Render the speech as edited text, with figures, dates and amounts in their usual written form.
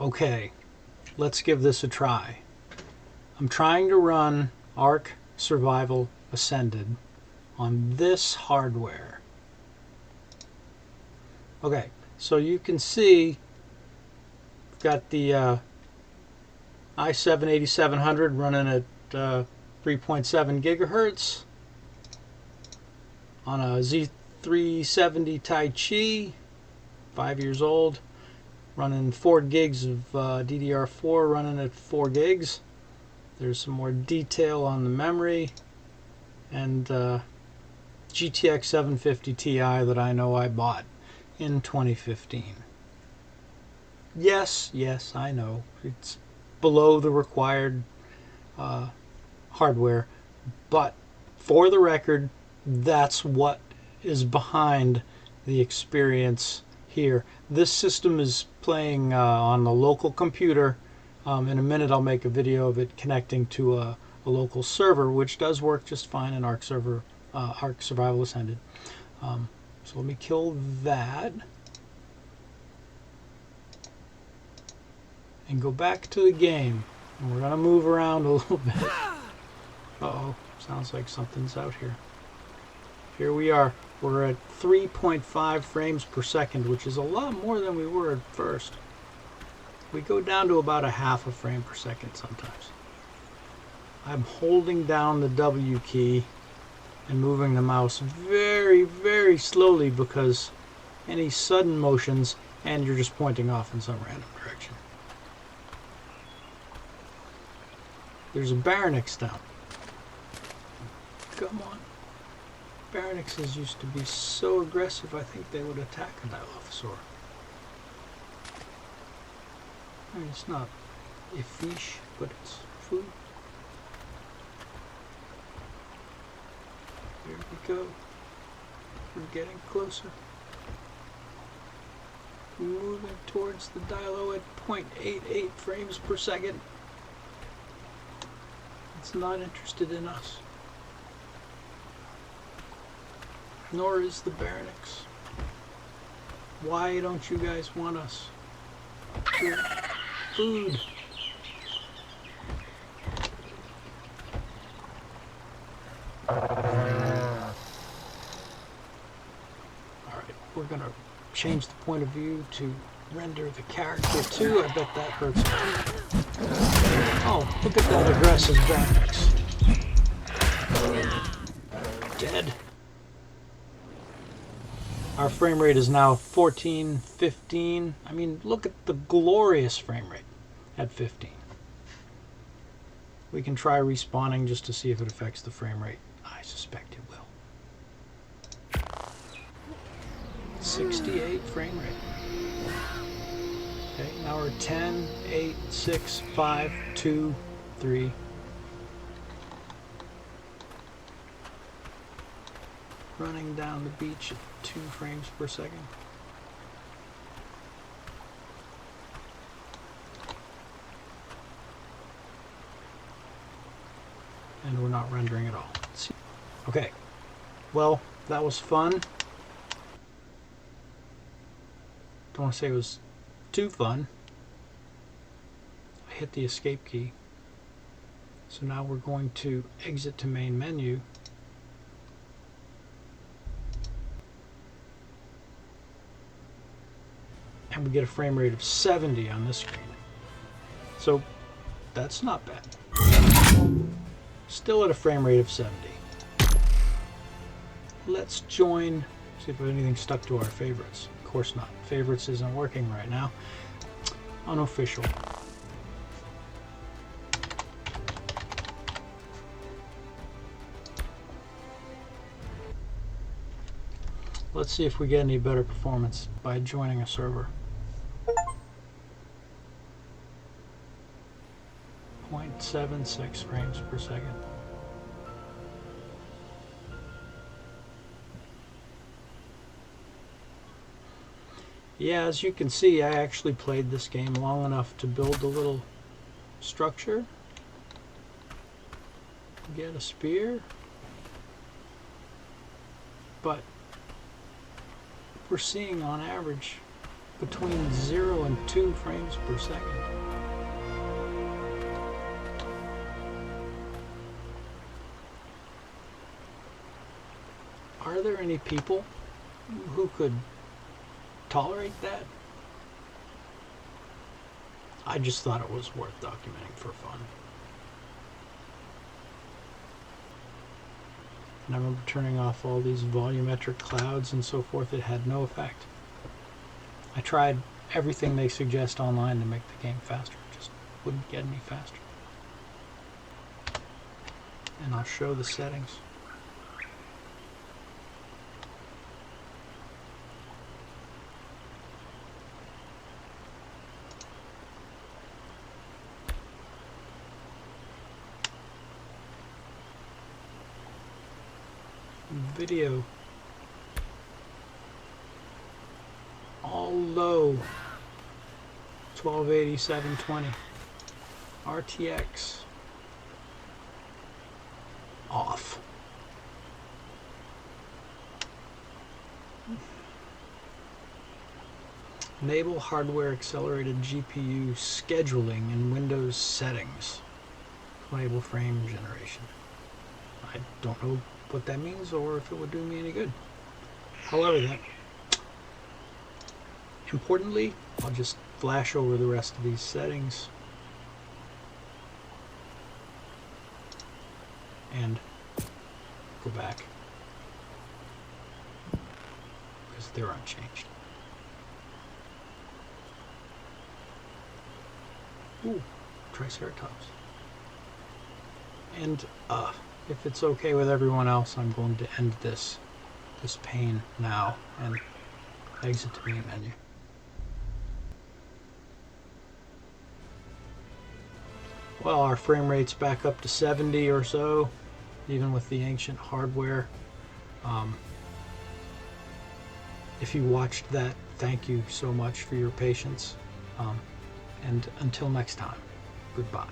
Okay, let's give this a try. I'm trying to run ARK Survival Ascended on this hardware. Okay, so you can see I've got the i7-8700 running at 3.7 gigahertz on a Z370ti, 5 years old, running 4 gigs of DDR4, running at 4 gigs. There's some more detail on the memory, and GTX-750ti that I know I bought in 2015. Yes, I know it's below the required hardware, but for the record, that's what is behind the experience here. This system is playing on a local computer. In a minute I'll make a video of it connecting to a local server, which does work just fine in ARK Survival Ascended. So let me kill that and go back to the game. And we're going to move around a little bit. Uh-oh, sounds like something's out here. Here we are. We're at 3.5 frames per second, which is a lot more than we were at first. We go down to about a half a frame per second sometimes. I'm holding down the W key and moving the mouse very, very slowly because any sudden motions and you're just pointing off in some random direction. There's a Baronix down. Come on. Baronixes used to be so aggressive, I think they would attack a Dilophosaur. I mean, it's not a fish, but it's food. Here we go. We're getting closer. Moving towards the Dilo at 0.88 frames per second. It's not interested in us. Nor is the Baronix. Why don't you guys want us? Good food. Alright, we're gonna change the point of view to render the character too. I bet that hurts. Oh, look at that aggressive Baronix. Dead. Our frame rate is now 14, 15. I mean, look at the glorious frame rate at 15. We can try respawning just to see if it affects the frame rate. I suspect it will. 68 frame rate. Okay, now we're 10, 8, 6, 5, 2, 3. Running down the beach at 2 frames per second. And we're not rendering at all. Okay, well, that was fun. Don't want to say it was too fun. I hit the escape key. So now we're going to exit to main menu. And we get a frame rate of 70 on this screen. So that's not bad. Still at a frame rate of 70. Let's join, see if anything stuck to our favorites. Of course not. Favorites isn't working right now. Unofficial. Let's see if we get any better performance by joining a server. 0.76 frames per second. Yeah, as you can see, I actually played this game long enough to build a little structure. Get a spear. But we're seeing on average between 0 and 2 frames per second. Are there any people who could tolerate that? I just thought it was worth documenting for fun. And I remember turning off all these volumetric clouds and so forth. It had no effect. I tried everything they suggest online to make the game faster. It just wouldn't get any faster. And I'll show the settings. Video all low, 1280 720 RTX off. Enable hardware accelerated GPU scheduling in Windows settings to enable frame generation. I don't know what that means or if it would do me any good. However, importantly, I'll just flash over the rest of these settings and go back because they're unchanged. Ooh, Triceratops. And if it's okay with everyone else, I'm going to end this pane now and exit the main menu. Well, our frame rate's back up to 70 or so, even with the ancient hardware. If you watched that, thank you so much for your patience. And until next time, goodbye.